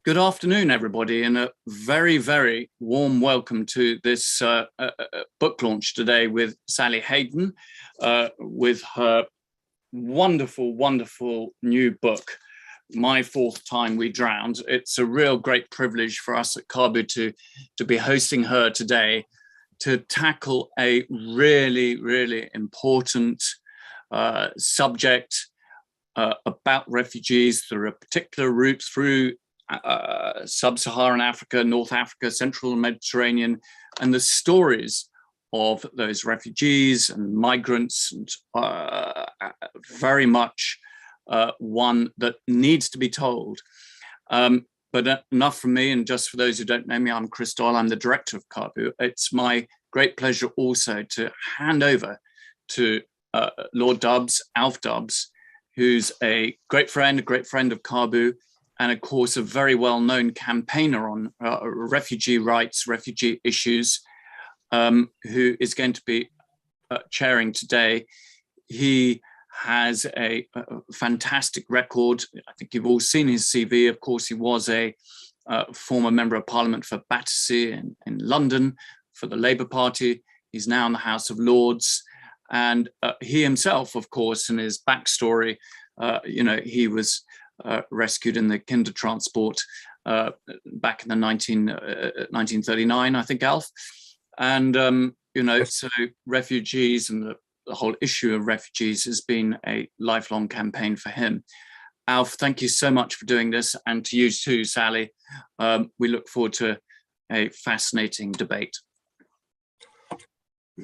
Good afternoon, everybody, and a very, very warm welcome to this book launch today with Sally Hayden, with her wonderful, wonderful new book, My Fourth Time We Drowned. It's a real great privilege for us at Caabu to be hosting her today to tackle a really, really important subject about refugees through a particular route through sub-Saharan Africa, North Africa, Central Mediterranean, and the stories of those refugees and migrants, and very much one that needs to be told. But enough from me, and just for those who don't know me, I'm Chris Doyle, I'm the director of Caabu. It's my great pleasure also to hand over to Lord Dubs, Alf Dubs, who's a great friend of Caabu, and of course, a very well-known campaigner on refugee rights, refugee issues, who is going to be chairing today. He has a fantastic record. I think you've all seen his CV. Of course, he was a former member of Parliament for Battersea in London for the Labour Party. He's now in the House of Lords. And he himself, of course, in his backstory, he was rescued in the Kinder transport back in the 1939, I think, Alf. And, so refugees and the whole issue of refugees has been a lifelong campaign for him. Alf, thank you so much for doing this. And to you too, Sally. We look forward to a fascinating debate.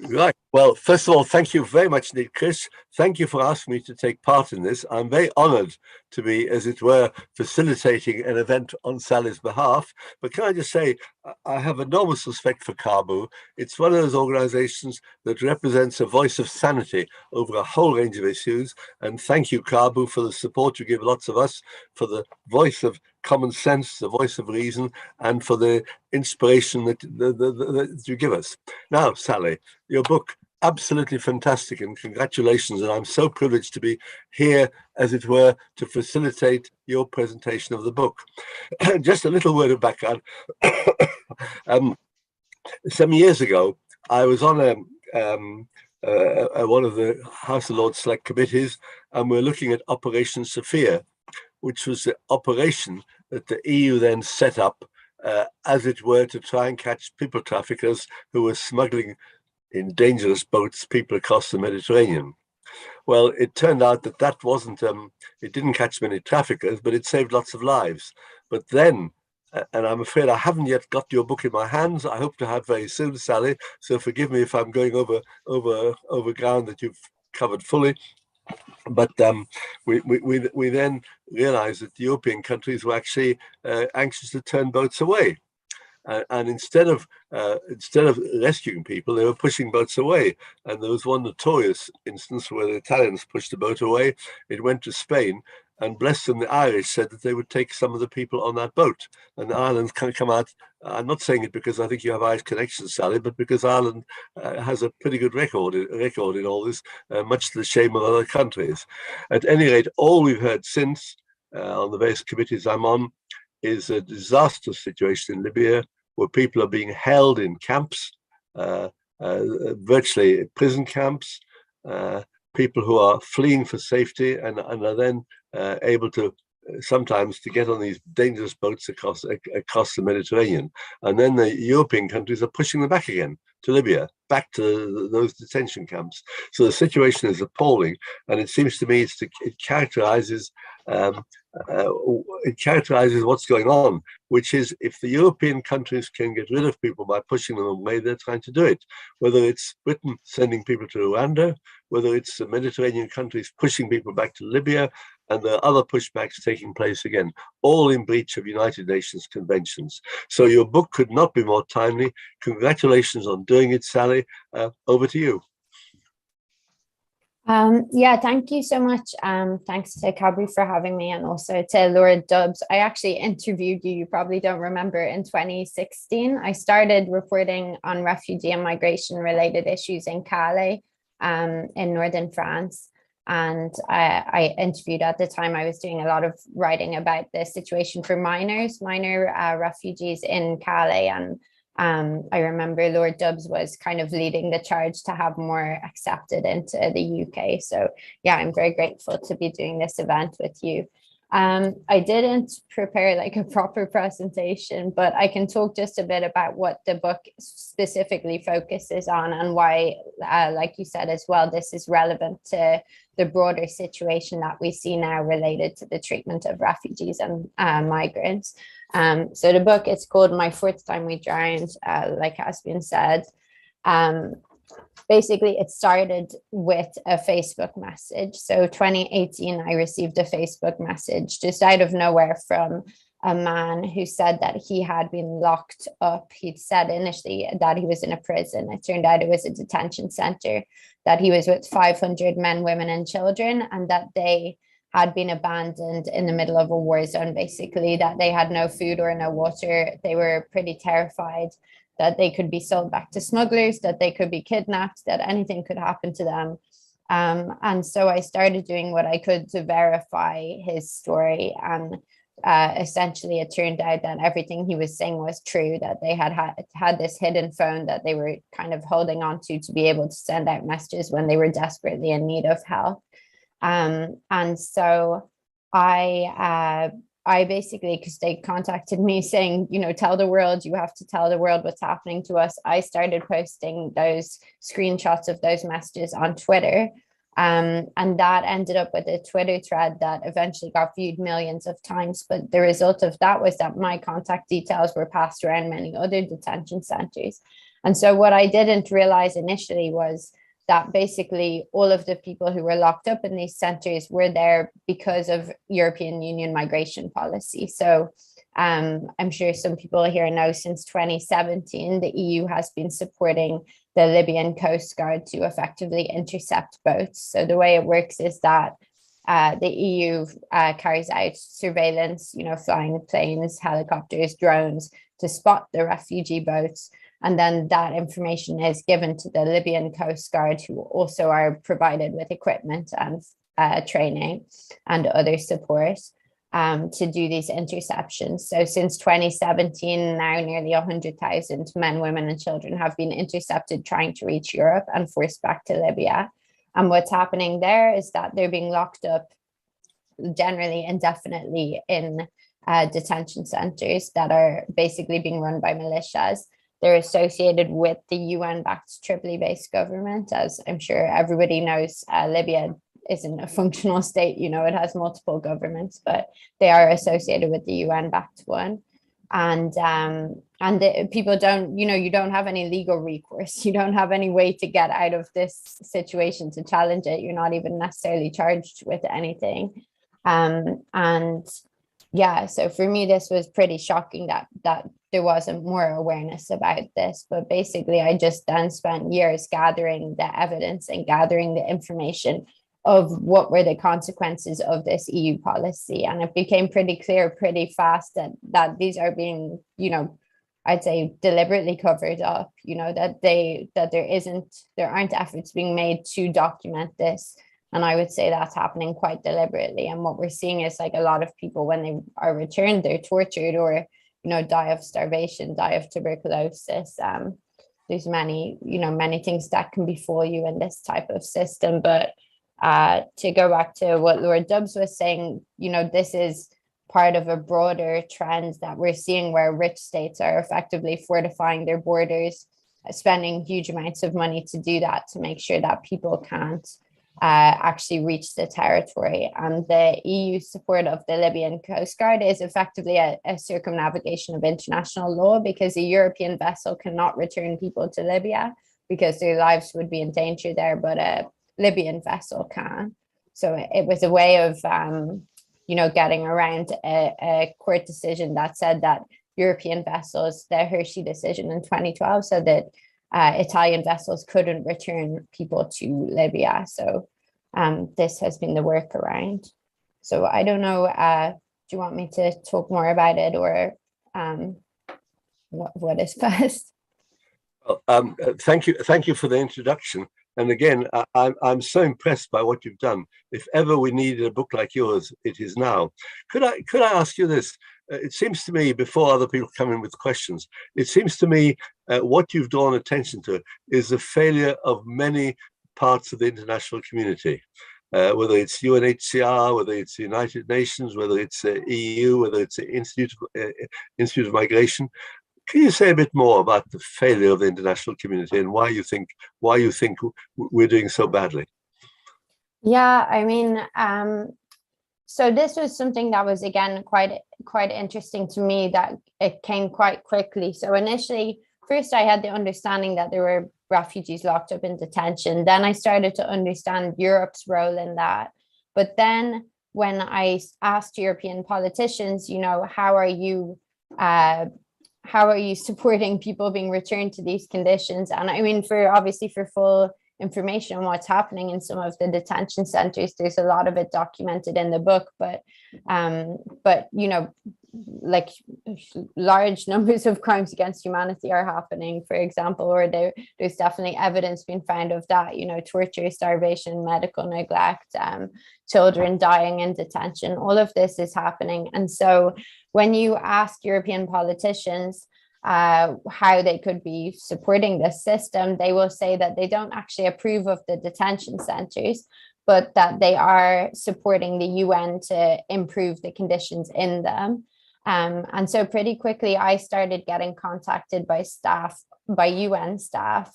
Right. Well, first of all, thank you very much, Nick. Chris, thank you for asking me to take part in this. I'm very honoured to be, as it were, facilitating an event on Sally's behalf. But can I just say, I have enormous respect for Caabu. It's one of those organisations that represents a voice of sanity over a whole range of issues. And thank you, Caabu, for the support you give lots of us, for the voice of common sense, the voice of reason, and for the inspiration that you give us. Now, Sally, your book, absolutely fantastic, and congratulations. And I'm so privileged to be here, as it were, to facilitate your presentation of the book. Just a little word of background. Some years ago, I was on one of the House of Lords Select Committees, and we're looking at Operation Sophia, which was the operation that the EU then set up, as it were, to try and catch people traffickers who were smuggling in dangerous boats people across the Mediterranean. Well, it turned out that wasn't, it didn't catch many traffickers, but it saved lots of lives. But then, and I'm afraid I haven't yet got your book in my hands. I hope to have very soon, Sally. So forgive me if I'm going over ground that you've covered fully. But we then realized that the European countries were actually anxious to turn boats away. And instead of rescuing people, they were pushing boats away. And there was one notorious instance where the Italians pushed a boat away. It went to Spain, and bless them, the Irish said that they would take some of the people on that boat. And Ireland can come out. I'm not saying it because I think you have Irish connections, Sally, but because Ireland has a pretty good record in all this, much to the shame of other countries. At any rate, all we've heard since on the various committees I'm on is a disastrous situation in Libya, where people are being held in camps, virtually prison camps, people who are fleeing for safety and are then able to sometimes to get on these dangerous boats across the Mediterranean. And then the European countries are pushing them back again to Libya, back to those detention camps. So the situation is appalling, and it seems to me it characterizes what's going on, which is if the European countries can get rid of people by pushing them away, they're trying to do it. Whether it's Britain sending people to Rwanda, whether it's the Mediterranean countries pushing people back to Libya, and there are other pushbacks taking place again, all in breach of United Nations conventions. So your book could not be more timely. Congratulations on doing it, Sally. Over to you. Yeah, thank you so much. Thanks to Caabu for having me, and also to Lord Dubs. I actually interviewed you probably don't remember, in 2016. I started reporting on refugee and migration related issues in Calais, in northern France. And I interviewed at the time, I was doing a lot of writing about the situation for minor refugees in Calais. And I remember Lord Dubs was kind of leading the charge to have more accepted into the UK. So yeah, I'm very grateful to be doing this event with you. I didn't prepare like a proper presentation, but I can talk just a bit about what the book specifically focuses on and why, like you said as well, this is relevant to the broader situation that we see now related to the treatment of refugees and migrants. So the book, it's called My Fourth Time We Drowned, like has been said. Basically, it started with a Facebook message. So 2018, I received a Facebook message just out of nowhere from a man who said that he had been locked up. He'd said initially that he was in a prison. It turned out it was a detention center, that he was with 500 men, women, and children, and that they had been abandoned in the middle of a war zone, basically, that they had no food or no water. They were pretty terrified that they could be sold back to smugglers, that they could be kidnapped, that anything could happen to them. And so I started doing what I could to verify his story. And essentially, it turned out that everything he was saying was true, that they had this hidden phone that they were kind of holding on to be able to send out messages when they were desperately in need of help. And so I basically, because they contacted me saying, tell the world, you have to tell the world what's happening to us. I started posting those screenshots of those messages on Twitter. And that ended up with a Twitter thread that eventually got viewed millions of times. But the result of that was that my contact details were passed around many other detention centers. And so what I didn't realize initially was that basically all of the people who were locked up in these centers were there because of European Union migration policy. So I'm sure some people here know since 2017, the EU has been supporting the Libyan Coast Guard to effectively intercept boats. So the way it works is that the EU carries out surveillance, flying planes, helicopters, drones to spot the refugee boats. And then that information is given to the Libyan Coast Guard, who also are provided with equipment and training and other support to do these interceptions. So since 2017, now nearly 100,000 men, women, and children have been intercepted trying to reach Europe and forced back to Libya. And what's happening there is that they're being locked up generally indefinitely in detention centers that are basically being run by militias. They're associated with the UN-backed Tripoli-based government. As I'm sure everybody knows, Libya isn't a functional state. It has multiple governments, but they are associated with the UN-backed one. And people don't, you don't have any legal recourse. You don't have any way to get out of this situation to challenge it. You're not even necessarily charged with anything. And yeah, so for me, this was pretty shocking that there wasn't more awareness about this. But basically, I just then spent years gathering the evidence and gathering the information of what were the consequences of this EU policy. And it became pretty clear pretty fast that these are being, I'd say deliberately covered up, that there aren't efforts being made to document this. And I would say that's happening quite deliberately. And what we're seeing is like a lot of people, when they are returned, they're tortured or, die of starvation, die of tuberculosis. There's many things that can befall you in this type of system. But to go back to what Lord Dubs was saying, this is part of a broader trend that we're seeing where rich states are effectively fortifying their borders, spending huge amounts of money to do that, to make sure that people can't actually reach the territory. And the EU support of the Libyan Coast Guard is effectively a circumnavigation of international law, because a European vessel cannot return people to Libya because their lives would be in danger there, but a Libyan vessel can. So it was a way of, getting around a court decision that said that European vessels, the Hershey decision in 2012, so that Italian vessels couldn't return people to Libya. So this has been the workaround. So I don't know, do you want me to talk more about it, or what is best? Well, thank you for the introduction. And again, I'm so impressed by what you've done. If ever we needed a book like yours, it is now. Could I ask you this? It seems to me, before other people come in with questions, it seems to me what you've drawn attention to is the failure of many parts of the international community, whether it's UNHCR, whether it's the United Nations, whether it's EU, whether it's the Institute of Migration. Can you say a bit more about the failure of the international community and why you think we're doing so badly? Yeah, I mean, so this was something that was, again, quite interesting to me, that it came quite quickly. So initially, first I had the understanding that there were refugees locked up in detention. Then I started to understand Europe's role in that. But then when I asked European politicians, how are you supporting people being returned to these conditions? And I mean, for full information on what's happening in some of the detention centers, there's a lot of it documented in the book, but like large numbers of crimes against humanity are happening, for example, or there's definitely evidence being found of that, torture, starvation, medical neglect, children dying in detention. All of this is happening. And so when you ask European politicians how they could be supporting this system, they will say that they don't actually approve of the detention centers, but that they are supporting the UN to improve the conditions in them. And so pretty quickly, I started getting contacted by UN staff,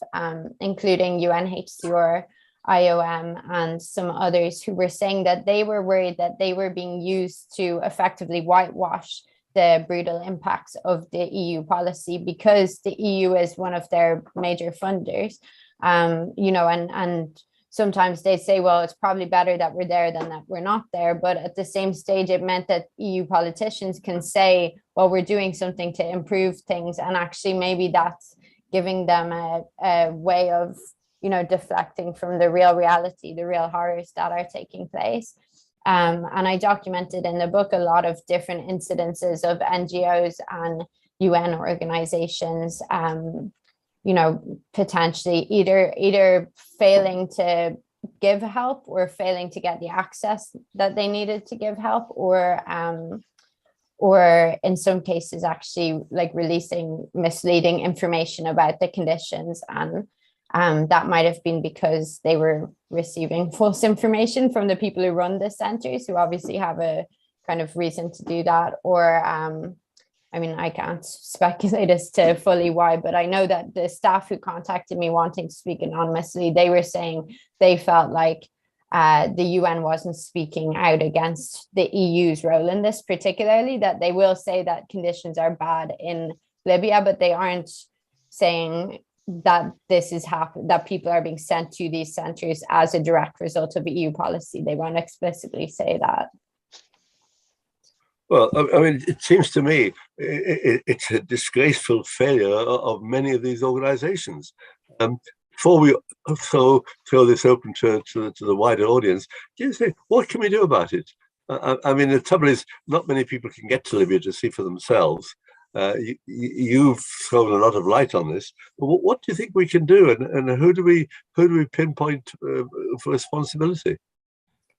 including UNHCR, IOM, and some others, who were saying that they were worried that they were being used to effectively whitewash the brutal impacts of the EU policy, because the EU is one of their major funders, and sometimes they say, well, it's probably better that we're there than that we're not there. But at the same stage, it meant that EU politicians can say, well, we're doing something to improve things. And actually, maybe that's giving them a way of, deflecting from the real reality, the real horrors that are taking place. And I documented in the book a lot of different incidences of NGOs and UN organizations, potentially either failing to give help or failing to get the access that they needed to give help, or in some cases actually like releasing misleading information about the conditions. And that might have been because they were receiving false information from the people who run the centers, who obviously have a kind of reason to do that. Or I can't speculate as to fully why, but I know that the staff who contacted me wanting to speak anonymously, they were saying they felt like the UN wasn't speaking out against the EU's role in this, particularly, that they will say that conditions are bad in Libya, but they aren't saying that this is that people are being sent to these centers as a direct result of EU policy. They won't explicitly say that. Well, I mean, it seems to me it's a disgraceful failure of many of these organizations. Before we throw this open to the wider audience, do you say, what can we do about it? I mean, the trouble is, not many people can get to Libya to see for themselves. You've thrown a lot of light on this. But what do you think we can do, and who do we pinpoint for responsibility?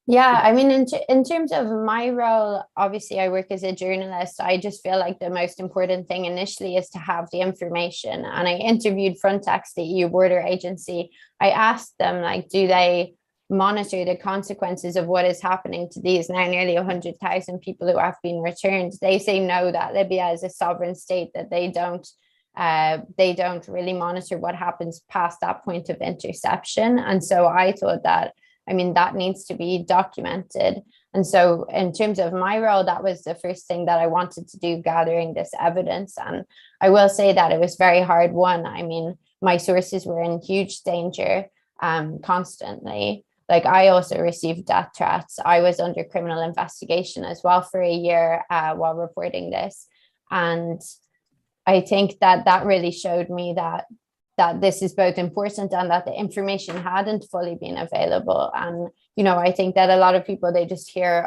Yeah, I mean, in terms of my role, obviously I work as a journalist. I just feel like the most important thing initially is to have the information. And I interviewed Frontex, the EU border agency. I asked them, like, do they monitor the consequences of what is happening to these now nearly 100,000 people who have been returned? They say no, that Libya is a sovereign state, that they don't really monitor what happens past that point of interception. And so I thought that, I mean, that needs to be documented. And so in terms of my role, that was the first thing that I wanted to do, gathering this evidence. And I will say that it was very hard won. I mean, my sources were in huge danger constantly. Like, I also received death threats. I was under criminal investigation as well for a year while reporting this. And I think that really showed me that this is both important and that the information hadn't fully been available. And, I think that a lot of people, they just hear,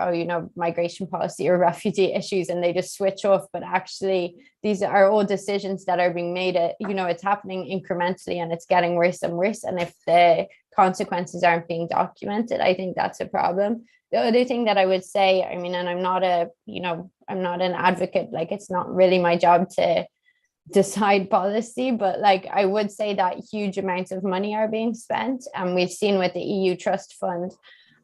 migration policy or refugee issues, and they just switch off. But actually, these are all decisions that are being made. It's happening incrementally, and it's getting worse and worse. And if the consequences aren't being documented. I think that's a problem. The other thing that I would say, I mean, and I'm not an advocate, like it's not really my job to decide policy, but like I would say that huge amounts of money are being spent, and we've seen with the EU Trust Fund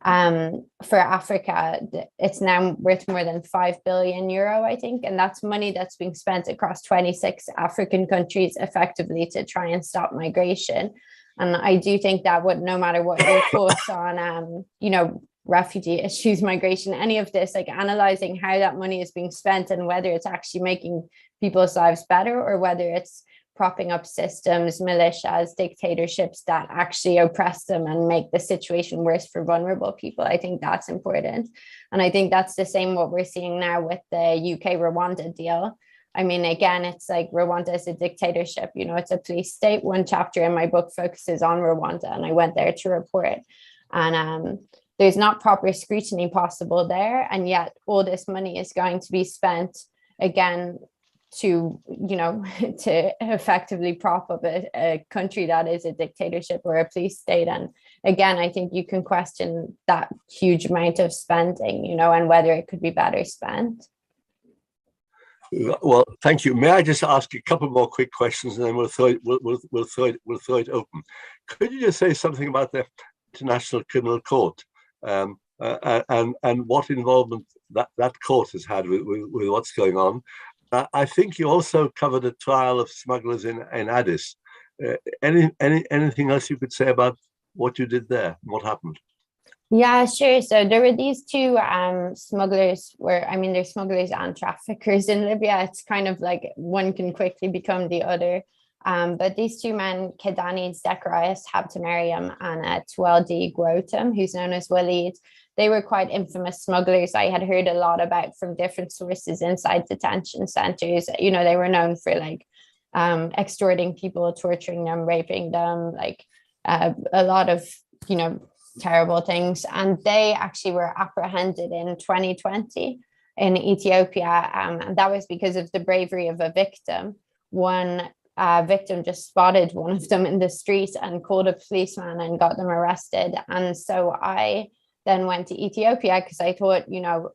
for Africa, it's now worth more than 5 billion euro, I think, and that's money that's being spent across 26 African countries effectively to try and stop migration. And I do think that no matter what your thoughts on refugee issues, migration, any of this, like analyzing how that money is being spent and whether it's actually making people's lives better or whether it's propping up systems, militias, dictatorships that actually oppress them and make the situation worse for vulnerable people. I think that's important. And I think that's the same what we're seeing now with the UK Rwanda deal. I mean, again, it's like Rwanda is a dictatorship, it's a police state. One chapter in my book focuses on Rwanda, and I went there to report. And there's not proper scrutiny possible there. And yet all this money is going to be spent again to effectively prop up a country that is a dictatorship or a police state. And again, I think you can question that huge amount of spending, and whether it could be better spent. Well, thank you. May I just ask you a couple more quick questions, and then we'll throw it open. Could you just say something about the International Criminal Court and what involvement that court has had with what's going on? I think you also covered a trial of smugglers in Addis. Anything else you could say about what you did there? What happened? Yeah, sure. So there were these two smugglers they're smugglers and traffickers in Libya. It's kind of like one can quickly become the other. But these two men, Kedani Zecharias Habtemariam and Tuwaldi Gwotam, who's known as Walid, they were quite infamous smugglers. I had heard a lot about from different sources inside detention centers. They were known for like extorting people, torturing them, raping them, like a lot of, terrible things. And they actually were apprehended in 2020 in Ethiopia. And that was because of the bravery of a victim. One victim just spotted one of them in the street and called a policeman and got them arrested. And so I then went to Ethiopia because I thought,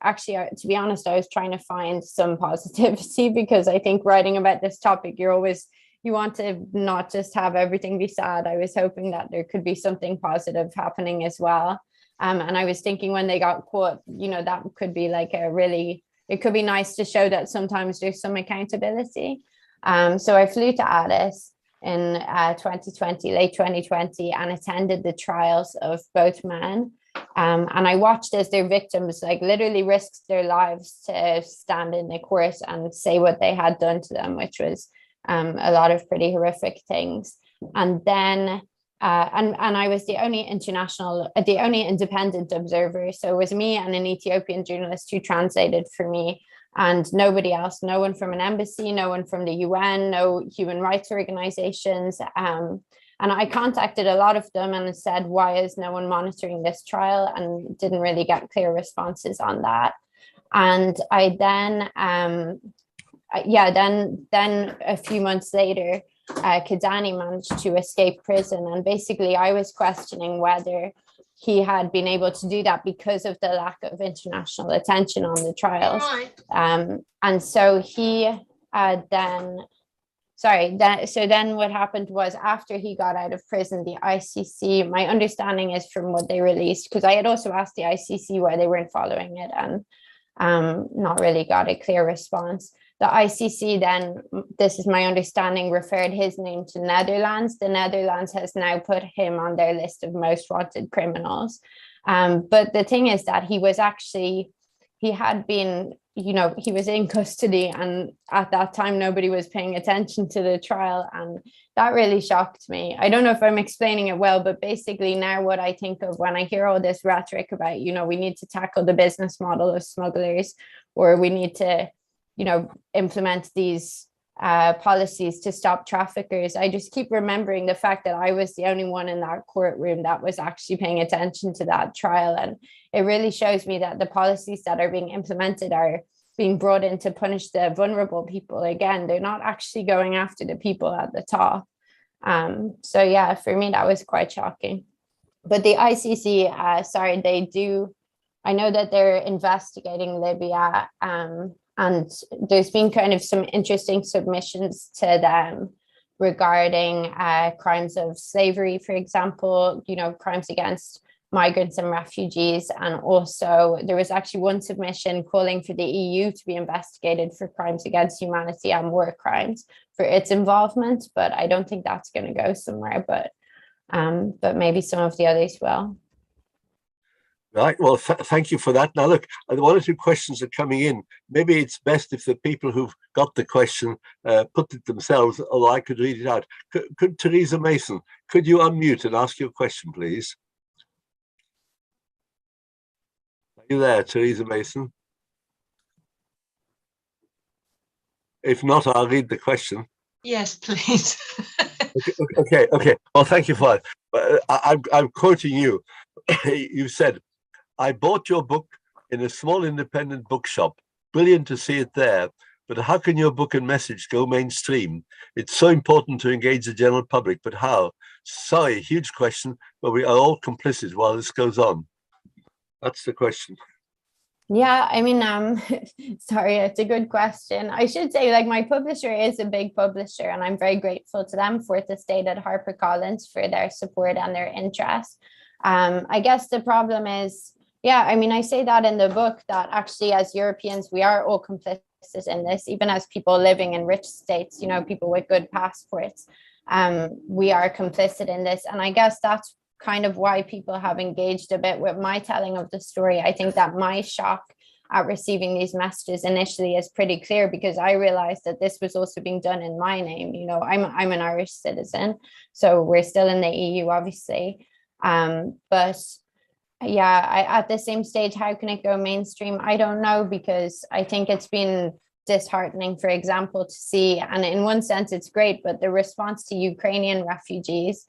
actually, to be honest, I was trying to find some positivity, because I think writing about this topic, you want to not just have everything be sad. I was hoping that there could be something positive happening as well. And I was thinking when they got caught, that could be like it could be nice to show that sometimes there's some accountability. So I flew to Addis in 2020, late 2020, and attended the trials of both men. And I watched as their victims like literally risked their lives to stand in the court and say what they had done to them, which was a lot of pretty horrific things. And then and I was the only independent observer. So it was me and an Ethiopian journalist who translated for me, and nobody else, no one from an embassy, no one from the UN, no human rights organizations. And I contacted a lot of them and said, why is no one monitoring this trial? And didn't really get clear responses on that. And I then, then a few months later, Kedani managed to escape prison. And basically I was questioning whether he had been able to do that because of the lack of international attention on the trials. And so then what happened was, after he got out of prison, the ICC, my understanding is from what they released, because I had also asked the ICC why they weren't following it, and not really got a clear response. The ICC then, this is my understanding, referred his name to Netherlands. The Netherlands has now put him on their list of most wanted criminals. But the thing is that he was in custody, and at that time nobody was paying attention to the trial, and that really shocked me. I don't know if I'm explaining it well, but basically now what I think of when I hear all this rhetoric about, we need to tackle the business model of smugglers, or we need to, implement these policies to stop traffickers, I just keep remembering the fact that I was the only one in that courtroom that was actually paying attention to that trial. And it really shows me that the policies that are being implemented are being brought in to punish the vulnerable people. Again, they're not actually going after the people at the top. So yeah, for me, that was quite shocking. But the ICC, sorry, they do. I know that they're investigating Libya, and there's been kind of some interesting submissions to them regarding crimes of slavery, for example, crimes against migrants and refugees. And also there was actually one submission calling for the EU to be investigated for crimes against humanity and war crimes for its involvement. But I don't think that's going to go somewhere, but maybe some of the others will. Right. Well, thank you for that. Now, look, one or two questions are coming in. Maybe it's best if the people who've got the question put it themselves, or I could read it out. Could Theresa Mason, could you unmute and ask your question, please? Are you there, Theresa Mason? If not, I'll read the question. Yes, please. Okay. Well, thank you for that. I'm quoting you. You said, "I bought your book in a small independent bookshop. Brilliant to see it there. But how can your book and message go mainstream? It's so important to engage the general public, but how? Sorry, huge question, but we are all complicit while this goes on." That's the question. Yeah, I mean, sorry, it's a good question. I should say, like, my publisher is a big publisher, and I'm very grateful to them, Fourth Estate at HarperCollins, for their support and their interest. I guess the problem is, yeah, I mean, I say that in the book, that actually as Europeans, we are all complicit in this, even as people living in rich states, people with good passports, we are complicit in this. And I guess that's kind of why people have engaged a bit with my telling of the story. I think that my shock at receiving these messages initially is pretty clear, because I realized that this was also being done in my name. I'm an Irish citizen, so we're still in the EU, obviously. But yeah, at the same stage, how can it go mainstream? I don't know, because I think it's been disheartening, for example, to see, and in one sense it's great, but the response to Ukrainian refugees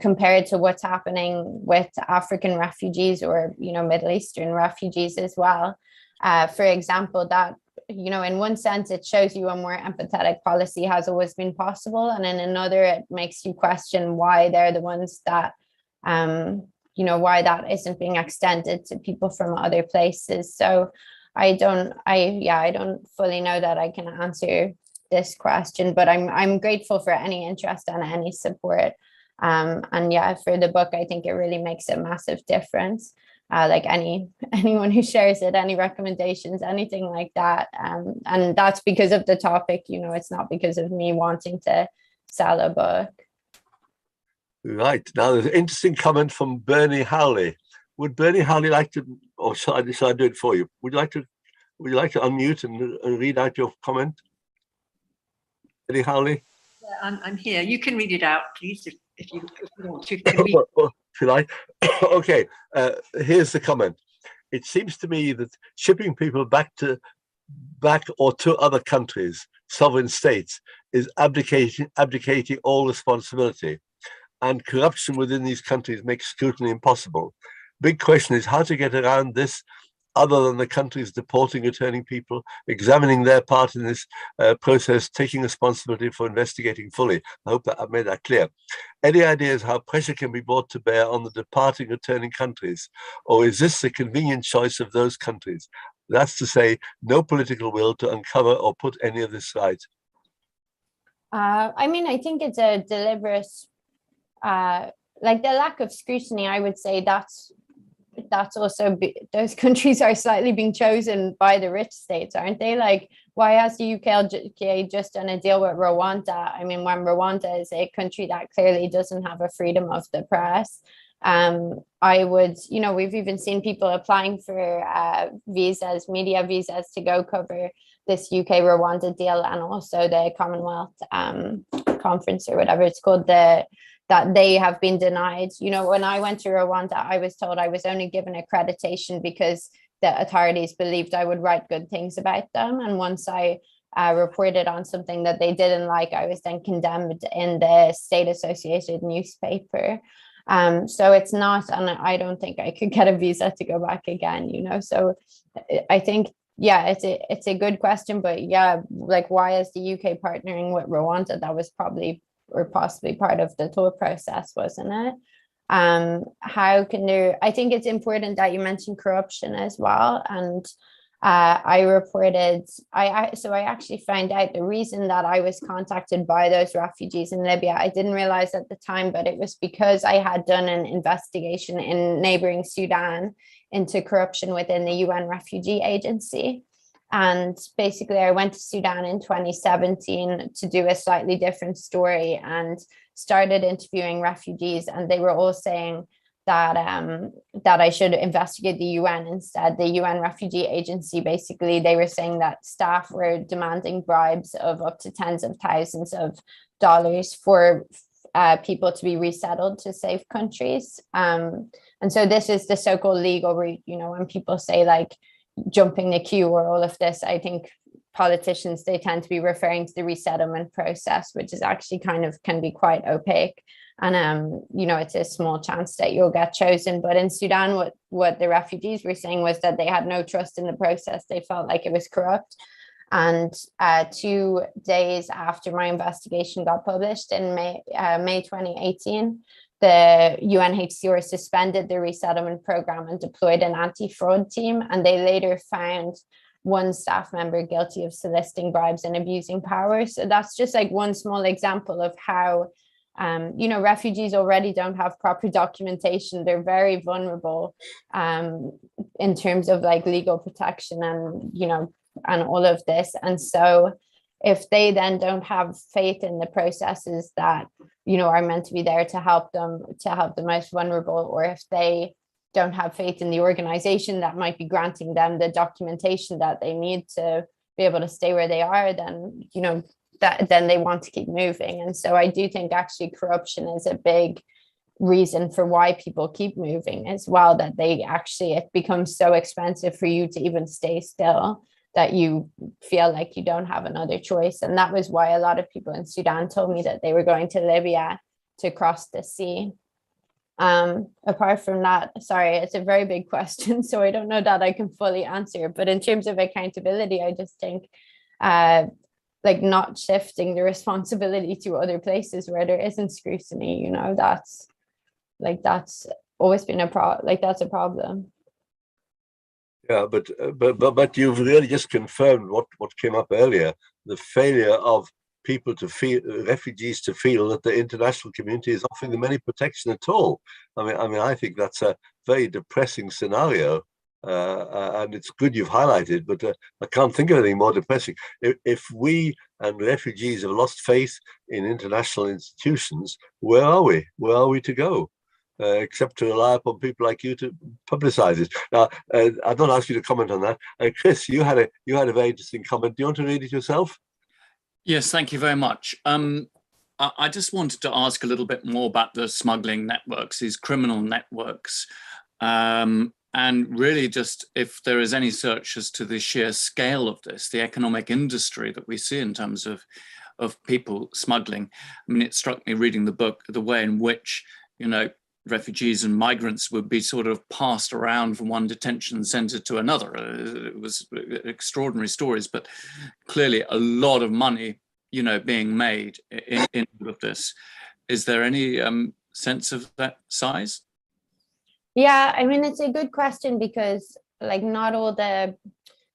compared to what's happening with African refugees, or Middle Eastern refugees as well. For example, that in one sense it shows you a more empathetic policy has always been possible, and in another it makes you question why they're the ones that why that isn't being extended to people from other places. So I don't fully know that I can answer this question, but I'm grateful for any interest and any support. And yeah, for the book, I think it really makes a massive difference. Like anyone who shares it, any recommendations, anything like that. And that's because of the topic, it's not because of me wanting to sell a book. Right. Now there's an interesting comment from Bernie Howley. Would Bernie Howley like to, or shall I do it for you? Would you like to unmute and read out your comment? Bernie Howley? Yeah, I'm here. You can read it out, please, if you want to. Should I? Okay. Here's the comment. It seems to me that shipping people back or to other countries, sovereign states, is abdicating all responsibility, and corruption within these countries makes scrutiny impossible. Big question is how to get around this, other than the countries deporting, returning people, examining their part in this process, taking responsibility for investigating fully. I hope that I've made that clear. Any ideas how pressure can be brought to bear on the departing, returning countries? Or is this the convenient choice of those countries? That's to say, no political will to uncover or put any of this right. I mean, I think it's a deliberate, like the lack of scrutiny, I would say that's also, those countries are slightly being chosen by the rich states, aren't they? Like, why has the UK just done a deal with Rwanda? I mean, when Rwanda is a country that clearly doesn't have a freedom of the press. I would, we've even seen people applying for visas, media visas, to go cover this UK Rwanda deal, and also the Commonwealth conference, or whatever it's called, that they have been denied. When I went to Rwanda, I was told I was only given accreditation because the authorities believed I would write good things about them. And once I reported on something that they didn't like, I was then condemned in the state associated newspaper. So it's not, and I don't think I could get a visa to go back again, So I think, yeah, it's a good question, but yeah, like, why is the UK partnering with Rwanda? That was probably or possibly part of the tour process, wasn't it? How can there, I think it's important that you mentioned corruption as well. And so I actually found out the reason that I was contacted by those refugees in Libya. I didn't realize at the time, but it was because I had done an investigation in neighboring Sudan into corruption within the UN Refugee Agency. And basically, I went to Sudan in 2017 to do a slightly different story and started interviewing refugees, and they were all saying that I should investigate the UN instead. The UN Refugee Agency, basically, they were saying that staff were demanding bribes of up to tens of thousands of dollars for people to be resettled to safe countries. And so this is the so-called legal route. When people say like jumping the queue or all of this, I think politicians, they tend to be referring to the resettlement process, which is actually can be quite opaque. And, it's a small chance that you'll get chosen. But in Sudan, what the refugees were saying was that they had no trust in the process. They felt like it was corrupt. And 2 days after my investigation got published in May 2018, the UNHCR suspended the resettlement program and deployed an anti-fraud team. And they later found one staff member guilty of soliciting bribes and abusing power. So that's just like one small example of how refugees already don't have proper documentation. They're very vulnerable in terms of like legal protection and all of this. And so if they then don't have faith in the processes that, are meant to be there to help the most vulnerable, or if they don't have faith in the organization that might be granting them the documentation that they need to be able to stay where they are, then, then they want to keep moving. And so I do think actually corruption is a big reason for why people keep moving as well, that it becomes so expensive for you to even stay still that you feel like you don't have another choice. And that was why a lot of people in Sudan told me that they were going to Libya to cross the sea. Apart from that, sorry, it's a very big question, so I don't know that I can fully answer. But in terms of accountability, I just think like not shifting the responsibility to other places where there isn't scrutiny, that's always been that's a problem. Yeah, but you've really just confirmed what came up earlier: the failure of refugees to feel that the international community is offering them any protection at all. I think that's a very depressing scenario, and it's good you've highlighted. But I can't think of anything more depressing. If we and refugees have lost faith in international institutions, where are we? Where are we to go? Except to rely upon people like you to publicize it. Now, I don't ask you to comment on that. Chris, you had a very interesting comment. Do you want to read it yourself? Yes, thank you very much. I just wanted to ask a little bit more about the smuggling networks, these criminal networks, and really just if there is any search as to the sheer scale of this, the economic industry that we see in terms of people smuggling. It struck me reading the book, the way in which, refugees and migrants would be sort of passed around from one detention center to another. It was extraordinary stories, but clearly a lot of money, being made in all of this. Is there any sense of that size? Yeah, it's a good question because not all the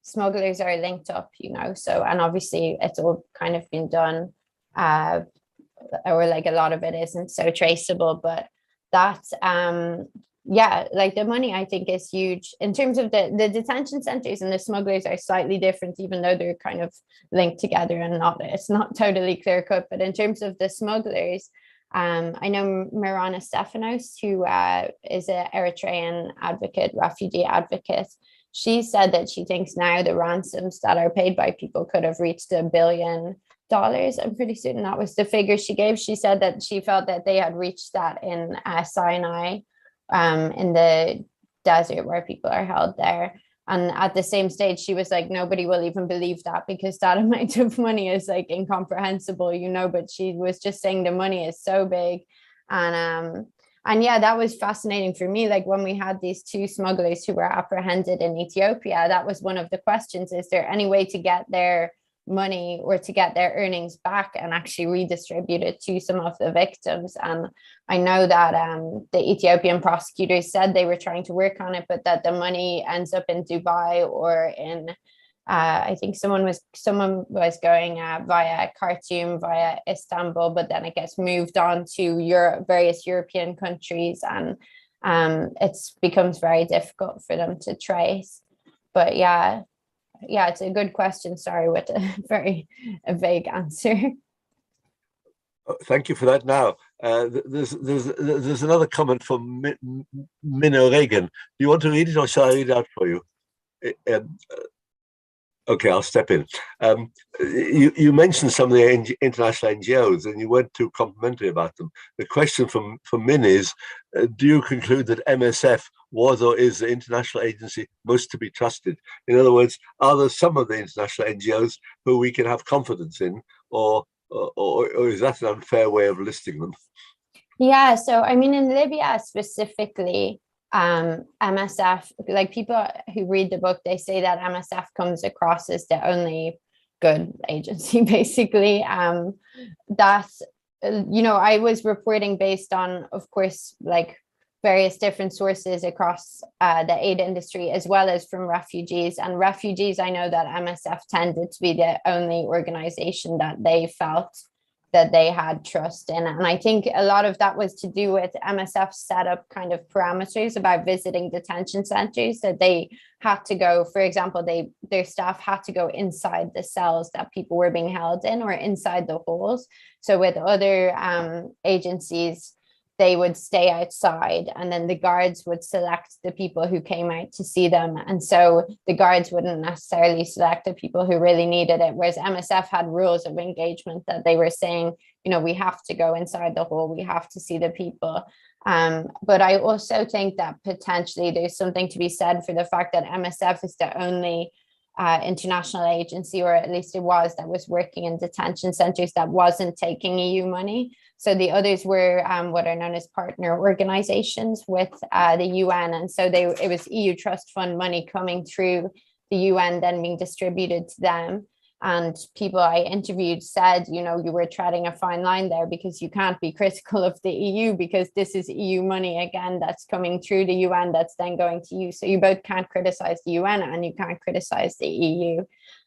smugglers are linked up, so, and obviously it's all kind of been done, or a lot of it isn't so traceable, but that the money I think is huge in terms of the detention centers, and the smugglers are slightly different, even though they're kind of linked together and it's not totally clear cut. But in terms of the smugglers, I know Mirana Stefanos, who is an Eritrean advocate, refugee advocate. She said that she thinks now the ransoms that are paid by people could have reached $1 billion. I'm pretty certain that was the figure she gave. She said that she felt that they had reached that in Sinai, in the desert where people are held there. And at the same stage, she was like, nobody will even believe that because that amount of money is incomprehensible, but she was just saying the money is so big. And yeah, that was fascinating for me. When we had these 2 smugglers who were apprehended in Ethiopia, that was one of the questions. Is there any way to get their money or to get their earnings back and actually redistribute it to some of the victims. And I know that the Ethiopian prosecutors said they were trying to work on it, but that the money ends up in Dubai or in I think someone was going via Khartoum, via Istanbul, but then it gets moved on to various European countries, and it becomes very difficult for them to trace. But yeah, it's a good question. Sorry, with a vague answer. Thank you for that. Now, there's another comment from Minno Reagan. Do you want to read it, or shall I read it out for you? Okay, I'll step in. You mentioned some of the international NGOs, and you weren't too complimentary about them. The question from Min is, do you conclude that MSF was or is the international agency most to be trusted? In other words, are there some of the international NGOs who we can have confidence in, or is that an unfair way of listing them? Yeah, so I mean, in Libya specifically, MSF, like people who read the book, they say that MSF comes across as the only good agency, basically. That's, I was reporting based on, of course, like various different sources across the aid industry, as well as from refugees. And refugees, I know that MSF tended to be the only organization that they felt that they had trust in. And I think a lot of that was to do with MSF set up kind of parameters about visiting detention centers, that they had to go, for example, their staff had to go inside the cells that people were being held in, or inside the halls. So with other agencies, they would stay outside, and then the guards would select the people who came out to see them. And so the guards wouldn't necessarily select the people who really needed it, whereas MSF had rules of engagement that they were saying, we have to go inside the hall, we have to see the people. But I also think that potentially there's something to be said for the fact that MSF is the only international agency, or at least it was, that was working in detention centers that wasn't taking EU money. So the others were what are known as partner organizations with the UN. And so it was EU trust fund money coming through the UN, then being distributed to them. And people I interviewed said, you were treading a fine line there, because you can't be critical of the EU, because this is EU money, again, that's coming through the UN, that's then going to you. So you both can't criticize the UN and you can't criticize the EU.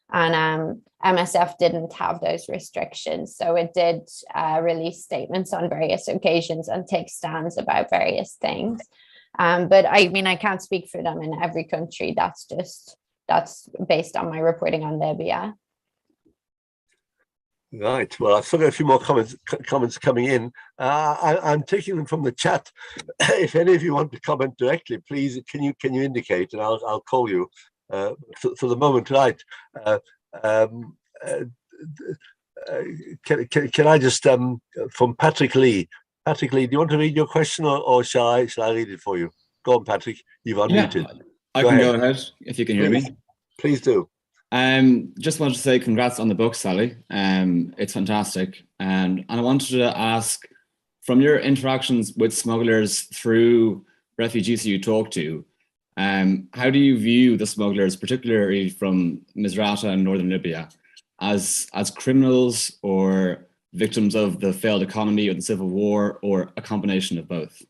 And MSF didn't have those restrictions. So it did release statements on various occasions and take stands about various things. But I mean, I can't speak for them in every country. That's based on my reporting on Libya. Right. Well, I've still got a few more comments coming in. I'm taking them from the chat. If any of you want to comment directly, please can you indicate, and I'll call you. For the moment, right? Can I just from Patrick Lee? Patrick Lee, do you want to read your question, or shall I read it for you? Go on, Patrick. You've unmuted. Yeah, I can go ahead if you can hear me. Please do. Just wanted to say congrats on the book, Sally. It's fantastic, and I wanted to ask, from your interactions with smugglers through refugees you talk to, how do you view the smugglers, particularly from Misrata and northern Libya, as criminals or victims of the failed economy or the civil war, or a combination of both?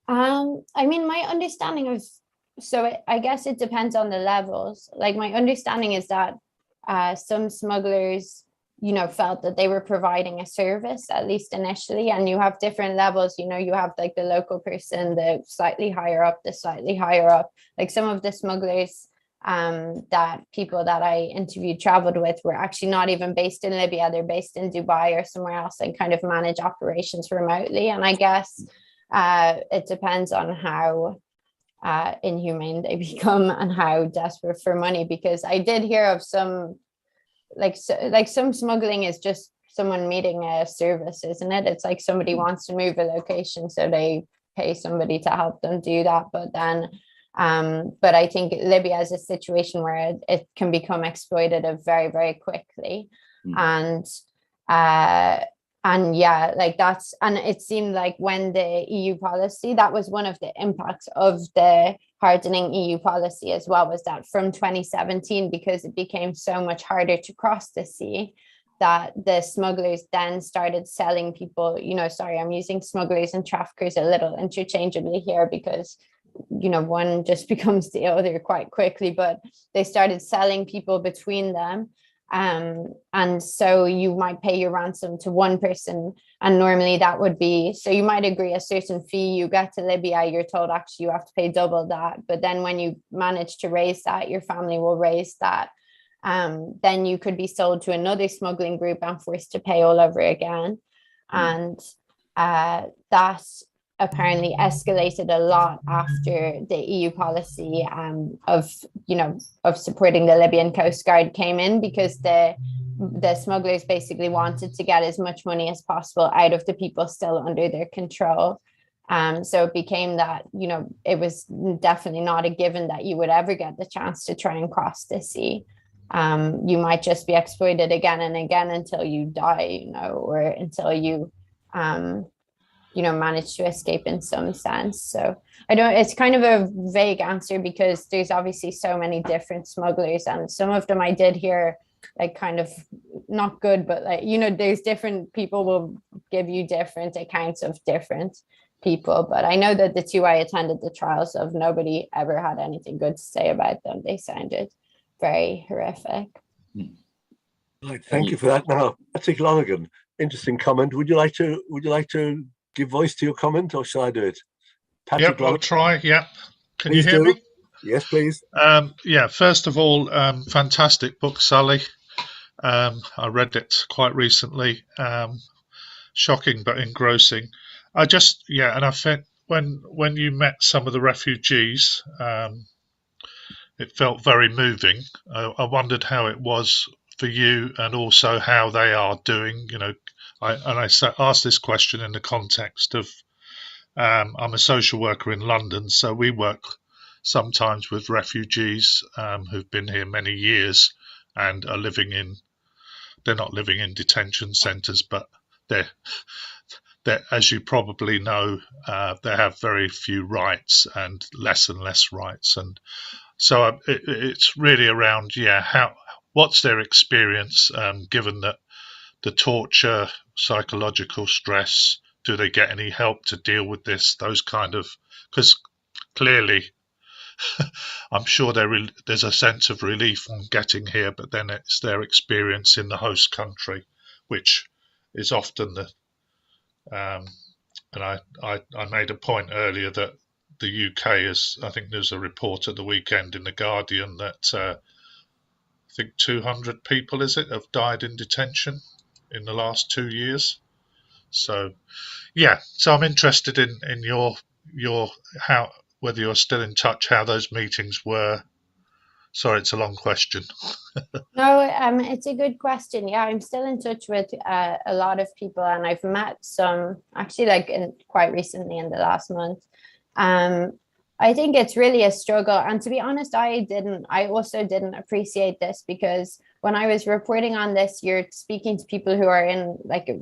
I mean, my understanding of, I guess it depends on the levels. Like, my understanding is that some smugglers, felt that they were providing a service, at least initially, and you have different levels. You have like the local person, the slightly higher up, the slightly higher up. Like, some of the smugglers that people that I interviewed traveled with were actually not even based in Libya. They're based in Dubai or somewhere else and kind of manage operations remotely. And I guess it depends on how inhumane they become and how desperate for money, because I did hear of some some smuggling is just someone meeting a service, isn't it? It's like somebody wants to move a location, so they pay somebody to help them do that. But then but I think Libya is a situation where it can become exploitative very, very quickly. And yeah, like that's, and it seemed like when the EU policy, that was one of the impacts of the hardening EU policy as well was that from 2017, because it became so much harder to cross the sea, that the smugglers then started selling people, sorry, I'm using smugglers and traffickers a little interchangeably here because, one just becomes the other quite quickly, but they started selling people between them. And so you might pay your ransom to one person, and normally that would be, so you might agree a certain fee. You get to Libya, you're told actually you have to pay double that, but then when you manage to raise that, your family will raise that. Then you could be sold to another smuggling group and forced to pay all over again. And that apparently escalated a lot after the EU policy of supporting the Libyan Coast Guard came in, because the smugglers basically wanted to get as much money as possible out of the people still under their control. So it became that, it was definitely not a given that you would ever get the chance to try and cross the sea. You might just be exploited again and again until you die, or until you manage to escape in some sense. So it's kind of a vague answer, because there's obviously so many different smugglers, and some of them I did hear like kind of not good, but like, there's different people will give you different accounts of different people. But I know that the two I attended the trials of, nobody ever had anything good to say about them. They sounded very horrific. Right, thank you for that. Now, Patrick Lonergan, interesting comment. Would you like to give voice to your comment, or shall I do it? Patrick, I'll try. Yeah, can please you hear me? Yes, please. First of all, fantastic book, Sally. I read it quite recently. Shocking but engrossing. I think when you met some of the refugees, it felt very moving. I wondered how it was for you, and also how they are doing. I asked this question in the context of I'm a social worker in London, so we work sometimes with refugees who've been here many years and are they're not living in detention centres, but they're as you probably know, they have very few rights and less rights, and so it's really around what's their experience, given that the torture, psychological stress. Do they get any help to deal with this? Those kind of, because clearly, I'm sure there's a sense of relief from getting here, but then it's their experience in the host country, which is often the. And I made a point earlier that the UK is. I think there's a report at the weekend in the Guardian that I think 200 people have died in detention in the last 2 years. So I'm interested in your whether you're still in touch, how those meetings were. Sorry, it's a long question. No, it's a good question. Yeah, I'm still in touch with a lot of people, and I've met some actually quite recently in the last month. I think it's really a struggle. And to be honest, I also didn't appreciate this, because when I was reporting on this, you're speaking to people who are in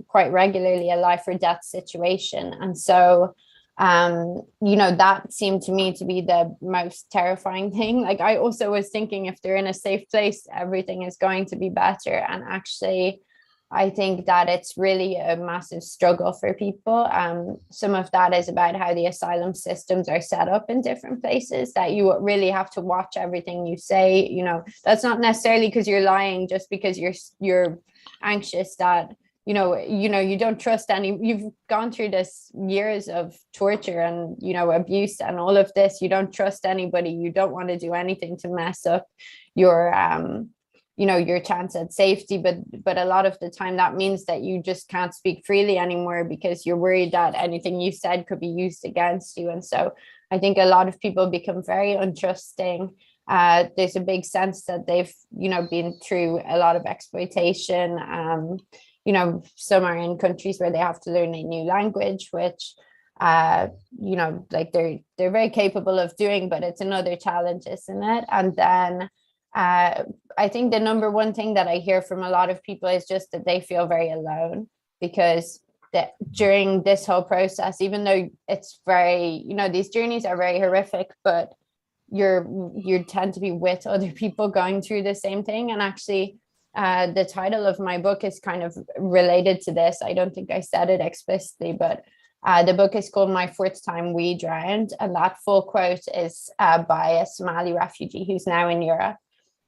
quite regularly a life or death situation. And so, that seemed to me to be the most terrifying thing. I also was thinking, if they're in a safe place, everything is going to be better. And actually, I think that it's really a massive struggle for people. Some of that is about how the asylum systems are set up in different places, that you really have to watch everything you say. That's not necessarily because you're lying, just because you're anxious that, you don't trust you've gone through this years of torture and, abuse and all of this. You don't trust anybody. You don't want to do anything to mess up your chance at safety, but a lot of the time that means that you just can't speak freely anymore, because you're worried that anything you said could be used against you. And so I think a lot of people become very untrusting. There's a big sense that they've been through a lot of exploitation. Some are in countries where they have to learn a new language, which they're very capable of doing, but it's another challenge, isn't it? And then I think the number one thing that I hear from a lot of people is just that they feel very alone, because during this whole process, even though it's very, these journeys are very horrific, but you tend to be with other people going through the same thing. And actually, the title of my book is kind of related to this. I don't think I said it explicitly, but the book is called My Fourth Time We Drowned. And that full quote is by a Somali refugee who's now in Europe.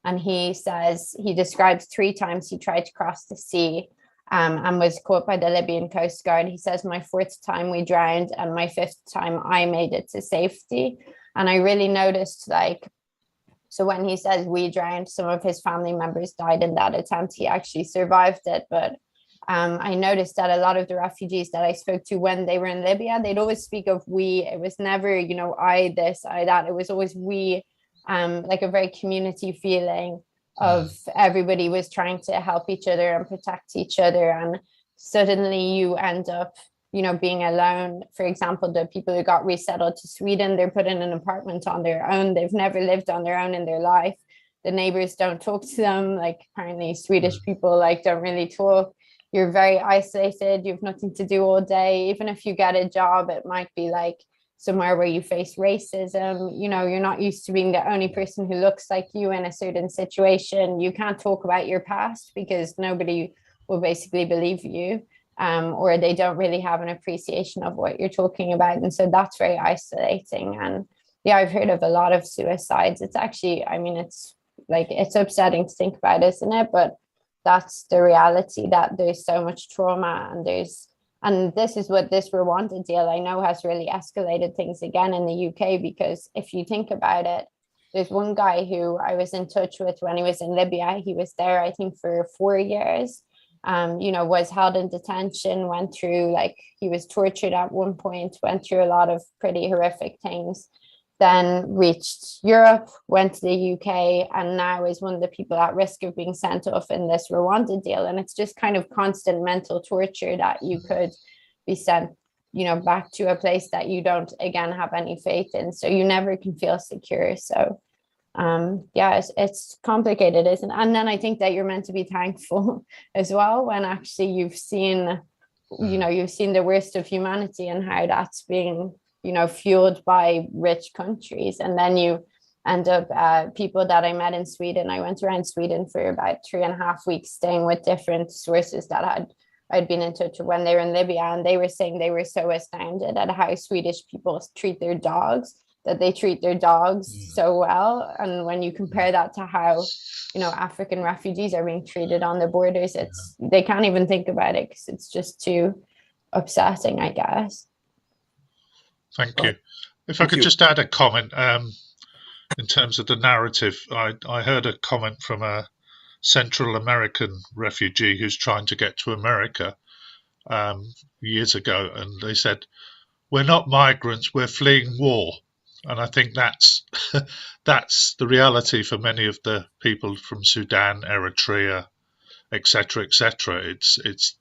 And he says, he describes 3 times he tried to cross the sea and was caught by the Libyan Coast Guard. He says, my 4th time we drowned, and my 5th time I made it to safety. And I really noticed, like, so when he says we drowned, some of his family members died in that attempt. He actually survived it. But I noticed that a lot of the refugees that I spoke to when they were in Libya, they'd always speak of we. It was never, you know, I this, I that. It was always we, like a very community feeling of everybody was trying to help each other and protect each other. And suddenly you end up, you know, being alone. For example, the people who got resettled to Sweden, they're put in an apartment on their own. They've never lived on their own in their life. The neighbors don't talk to them. Like, apparently Swedish people like don't really talk. You're very isolated. You have nothing to do all day. Even if you get a job, it might be like somewhere where you face racism. You know, you're not used to being the only person who looks like you in a certain situation. You can't talk about your past because nobody will basically believe you, or they don't really have an appreciation of what you're talking about. And so that's very isolating. And yeah, I've heard of a lot of suicides. It's actually, I mean, it's like, it's upsetting to think about, isn't it? But that's the reality, that there's so much trauma, and this is what this Rwanda deal I know has really escalated things again in the UK, because if you think about it, there's one guy who I was in touch with when he was in Libya. He was there, I think, for 4 years, you know, was held in detention, went through, like, he was tortured at one point, went through a lot of pretty horrific things, then reached Europe, went to the UK, and now is one of the people at risk of being sent off in this Rwanda deal. And it's just kind of constant mental torture that you could be sent, you know, back to a place that you don't, again, have any faith in. So you never can feel secure. So yeah, it's complicated, isn't it? And then I think that you're meant to be thankful as well, when actually you've seen, you know, you've seen the worst of humanity and how that's being, you know, fueled by rich countries. And then you end up, people that I met in Sweden, I went around Sweden for about 3.5 weeks, staying with different sources that I'd been in touch with when they were in Libya. And they were saying they were so astounded at how Swedish people treat their dogs, that they treat their dogs so well. And when you compare that to how, you know, African refugees are being treated on the borders, they can't even think about it, because it's just too upsetting, I guess. Thank you. If I could just add a comment in terms of the narrative. I heard a comment from a Central American refugee who's trying to get to America years ago, and they said, "We're not migrants, we're fleeing war." And I think that's that's the reality for many of the people from Sudan, Eritrea, etc., etc. It's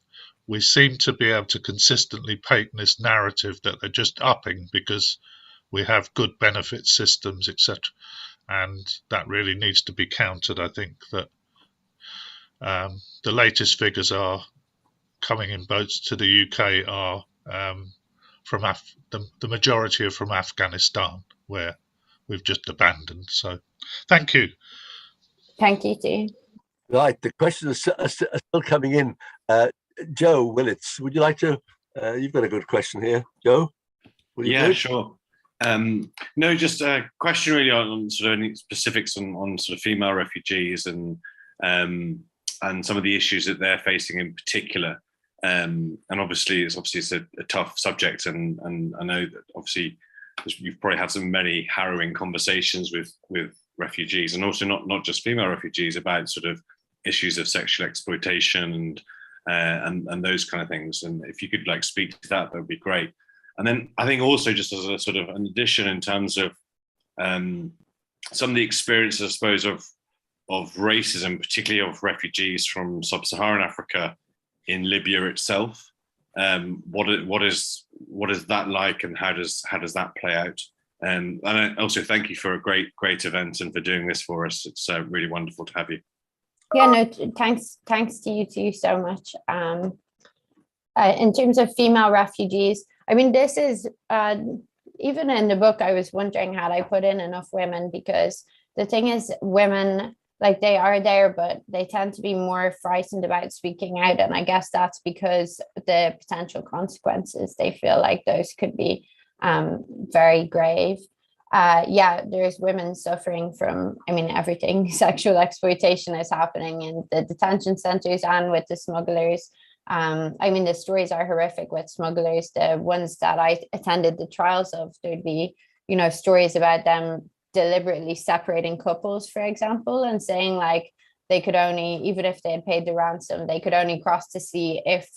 we seem to be able to consistently paint this narrative that they're just upping because we have good benefit systems, etc. And that really needs to be countered. I think that the latest figures are coming in boats to the UK are from the majority are from Afghanistan, where we've just abandoned. So thank you. Thank you, too. Right, the questions are still coming in. Joe Willits, would you like to, you've got a good question here. Joe? Yeah, sure. No, just a question really on sort of any specifics on sort of female refugees and some of the issues that they're facing in particular. And obviously it's a tough subject, and I know that obviously you've probably had some many harrowing conversations with refugees, and also not just female refugees, about sort of issues of sexual exploitation and those kind of things. And if you could speak to that would be great. And then I think also, just as a sort of an addition in terms of some of the experiences, I suppose, of racism, particularly of refugees from sub-Saharan Africa in Libya itself. What is that like, and how does that play out? And also thank you for a great event and for doing this for us. It's really wonderful to have you. Yeah, no, thanks to you too so much. In terms of female refugees, I mean, this is even in the book, I was wondering, had I put in enough women? Because the thing is, women, like, they are there, but they tend to be more frightened about speaking out. And I guess that's because the potential consequences, they feel like those could be very grave. Yeah, there's women suffering from, I mean, everything. Sexual exploitation is happening in the detention centers and with the smugglers. I mean, the stories are horrific with smugglers. The ones that I attended the trials of, there'd be, you know, stories about them deliberately separating couples, for example, and saying like they could only, even if they had paid the ransom, they could only cross to sea if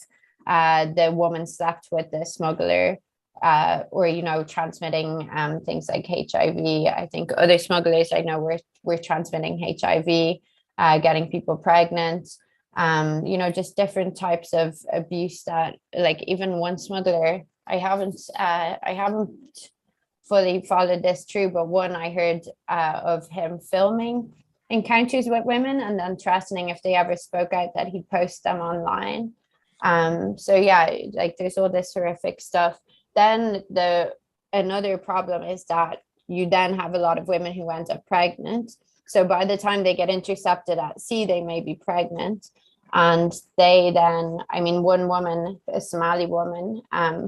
the woman slept with the smuggler, or, you know, transmitting things like HIV. I think other smugglers I know were transmitting HIV, getting people pregnant. You know, just different types of abuse that, like, even one smuggler, I haven't fully followed this through, but one I heard of him filming encounters with women and then threatening if they ever spoke out that he'd post them online. So yeah, like, there's all this horrific stuff. Then another problem is that you then have a lot of women who end up pregnant. So by the time they get intercepted at sea, they may be pregnant. And they then, I mean, one woman, a Somali woman,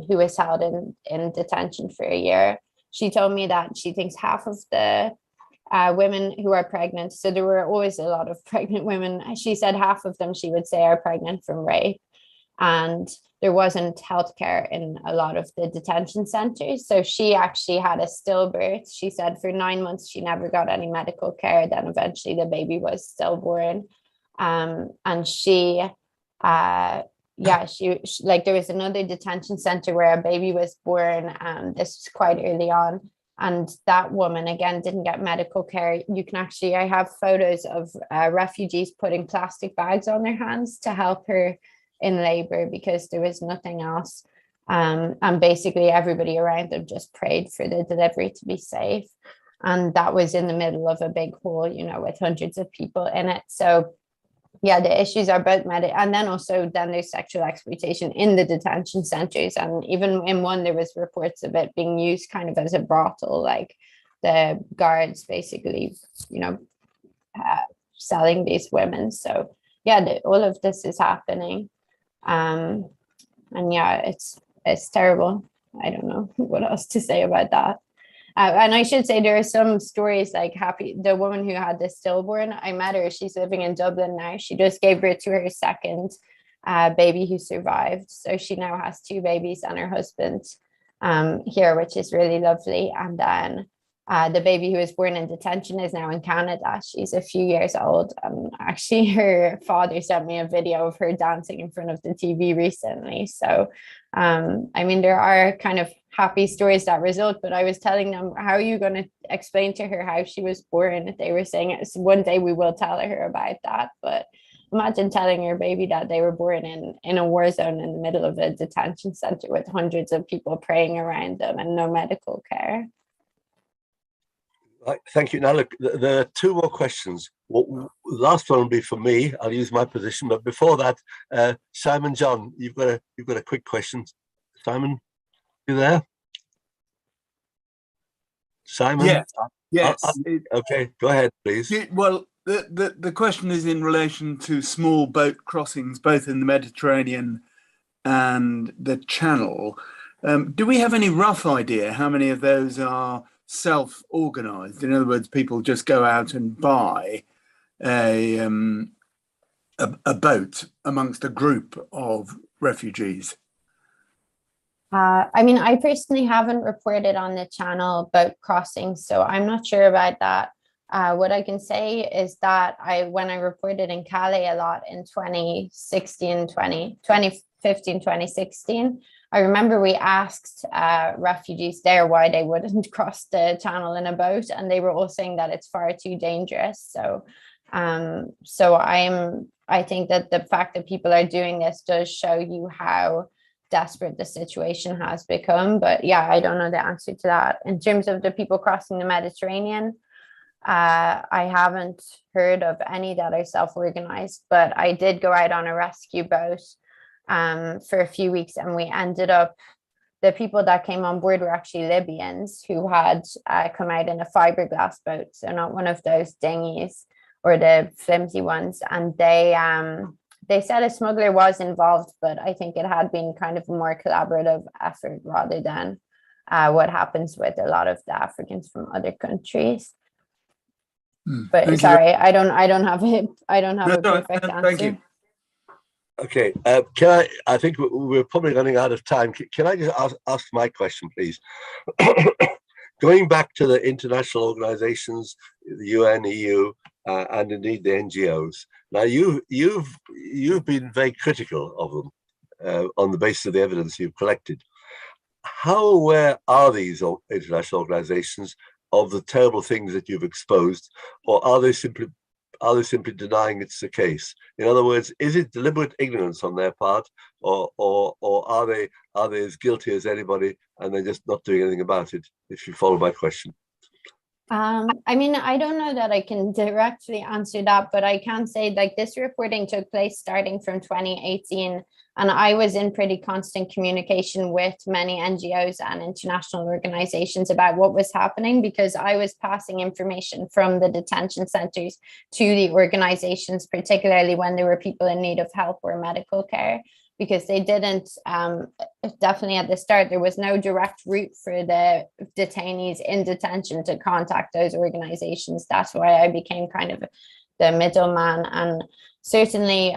who was held in detention for a year, she told me that she thinks half of the women who are pregnant, so there were always a lot of pregnant women, she said half of them, she would say, are pregnant from rape. And there wasn't healthcare in a lot of the detention centers. So she actually had a stillbirth. She said for 9 months, she never got any medical care. Then eventually the baby was stillborn. And she like, there was another detention center where a baby was born. This was quite early on. And that woman, again, didn't get medical care. You can actually, I have photos of refugees putting plastic bags on their hands to help her in labor because there was nothing else. And basically everybody around them just prayed for the delivery to be safe. And that was in the middle of a big hall, you know, with hundreds of people in it. So yeah, the issues are both and then also then there's sexual exploitation in the detention centers. And even in one, there was reports of it being used kind of as a brothel, like the guards basically, you know, selling these women. So yeah, all of this is happening. And yeah, it's terrible. I don't know what else to say about that. And I should say there are some stories like the woman who had the stillborn, I met her, she's living in Dublin now. She just gave birth to her second baby who survived. So she now has 2 babies and her husband here, which is really lovely. And then the baby who was born in detention is now in Canada. She's a few years old. Actually, her father sent me a video of her dancing in front of the TV recently. So, I mean, there are kind of happy stories that result, but I was telling them, how are you going to explain to her how she was born? They were saying one day we will tell her about that, but imagine telling your baby that they were born in a war zone in the middle of a detention center with hundreds of people praying around them and no medical care. Right, thank you. Now, look, there are 2 more questions. Last one will be for me. I'll use my position, but before that, Simon John, you've got a quick question. Simon, you there? Simon? Yeah. Yes. Okay, go ahead, please. Well, the question is in relation to small boat crossings, both in the Mediterranean and the Channel. Do we have any rough idea how many of those are self-organized? In other words, people just go out and buy a boat amongst a group of refugees. I mean, I personally haven't reported on the Channel boat crossings, so I'm not sure about that. What I can say is that when I reported in Calais a lot in 2015, 2016, I remember we asked refugees there why they wouldn't cross the Channel in a boat, and they were all saying that it's far too dangerous. So, I think that the fact that people are doing this does show you how desperate the situation has become. But yeah, I don't know the answer to that. In terms of the people crossing the Mediterranean, I haven't heard of any that are self-organized, but I did go out on a rescue boat for a few weeks, and we ended up the people that came on board were actually Libyans who had come out in a fiberglass boat, so not one of those dinghies or the flimsy ones. And they said a smuggler was involved, but I think it had been kind of a more collaborative effort rather than what happens with a lot of the Africans from other countries. But sorry, I don't have a perfect answer. Thank you. Okay, I think we're probably running out of time. Can I just ask my question, please? Going back to the international organizations, the UN, EU, and indeed the NGOs. Now, you've been very critical of them on the basis of the evidence you've collected. How aware are these international organizations of the terrible things that you've exposed, or are they simply denying it's the case? In other words, is it deliberate ignorance on their part, or are they as guilty as anybody and they're just not doing anything about it? If you follow my question. I mean, I don't know that I can directly answer that, but I can say like this reporting took place starting from 2018, and I was in pretty constant communication with many NGOs and international organizations about what was happening, because I was passing information from the detention centers to the organizations, particularly when there were people in need of help or medical care, because they didn't, definitely at the start, there was no direct route for the detainees in detention to contact those organizations. That's why I became kind of the middleman. And certainly,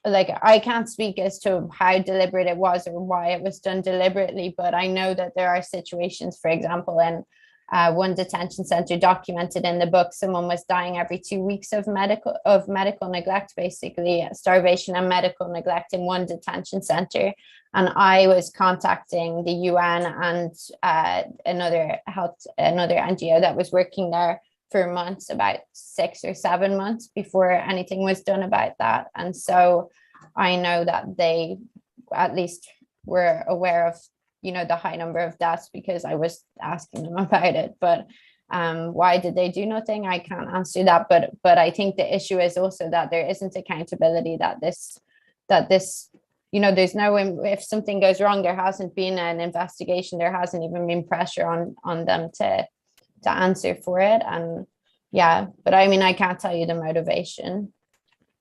I can't speak as to how deliberate it was or why it was done deliberately, but I know that there are situations, for example, in one detention center documented in the book, someone was dying every 2 weeks of medical neglect, basically starvation and medical neglect in one detention center. And I was contacting the UN and another NGO that was working there for months, about 6 or 7 months before anything was done about that. And so I know that they at least were aware of, you know, the high number of deaths because I was asking them about it. But why did they do nothing? I can't answer that. But I think the issue is also that there isn't accountability, that this, you know, there's no, if something goes wrong, there hasn't been an investigation, there hasn't even been pressure on them to answer for it. And yeah, but I mean, I can't tell you the motivation.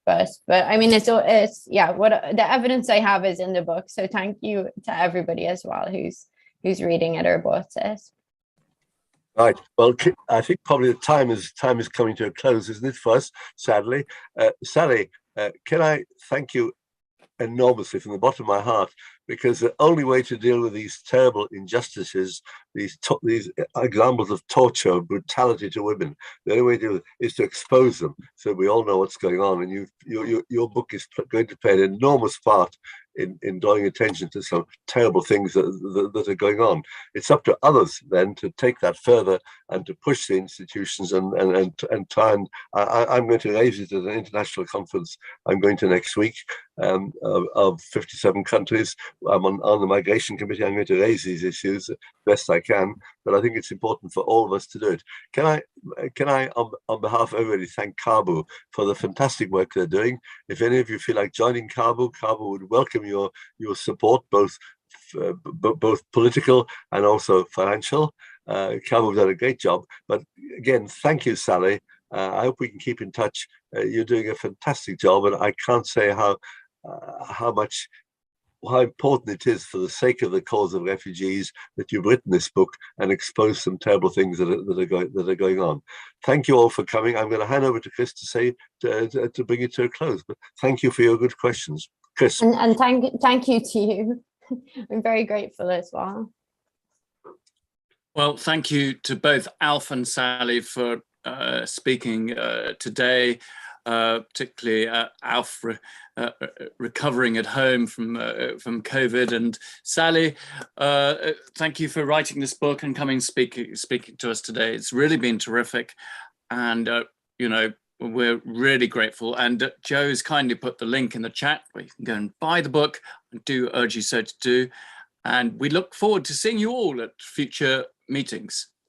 But I mean, it's what the evidence I have is in the book. So thank you to everybody as well who's reading it or bought it. Right. Well, I think probably the time is coming to a close, isn't it, for us? Sadly, Sally, can I thank you enormously from the bottom of my heart, because the only way to deal with these terrible injustices, these examples of torture and brutality to women, the only way to do it is to expose them so we all know what's going on. And your book is going to play an enormous part in drawing attention to some terrible things that are going on. It's up to others then to take that further and to push the institutions and try and I'm going to raise it at an international conference I'm going to next week of 57 countries. I'm on the migration committee. I'm going to raise these issues best I can, but I think it's important for all of us to do it. Can I on behalf of everybody thank Caabu for the fantastic work they're doing. If any of you feel like joining Caabu would welcome your support, both political and also financial. Caabu have done a great job. But again, thank you, Sally. I hope we can keep in touch. You're doing a fantastic job, and I can't say how important it is for the sake of the cause of refugees that you've written this book and exposed some terrible things that are going on. Thank you all for coming. I'm going to hand over to Chris to bring it to a close. But thank you for your good questions, Chris. And thank you to you. I'm very grateful as well. Well, thank you to both Alf and Sally for speaking today. Particularly Alf recovering at home from COVID, and Sally, thank you for writing this book and coming speaking to us today. It's really been terrific, and you know, we're really grateful. And Joe's kindly put the link in the chat where you can go and buy the book. I do urge you so to do, and we look forward to seeing you all at future meetings.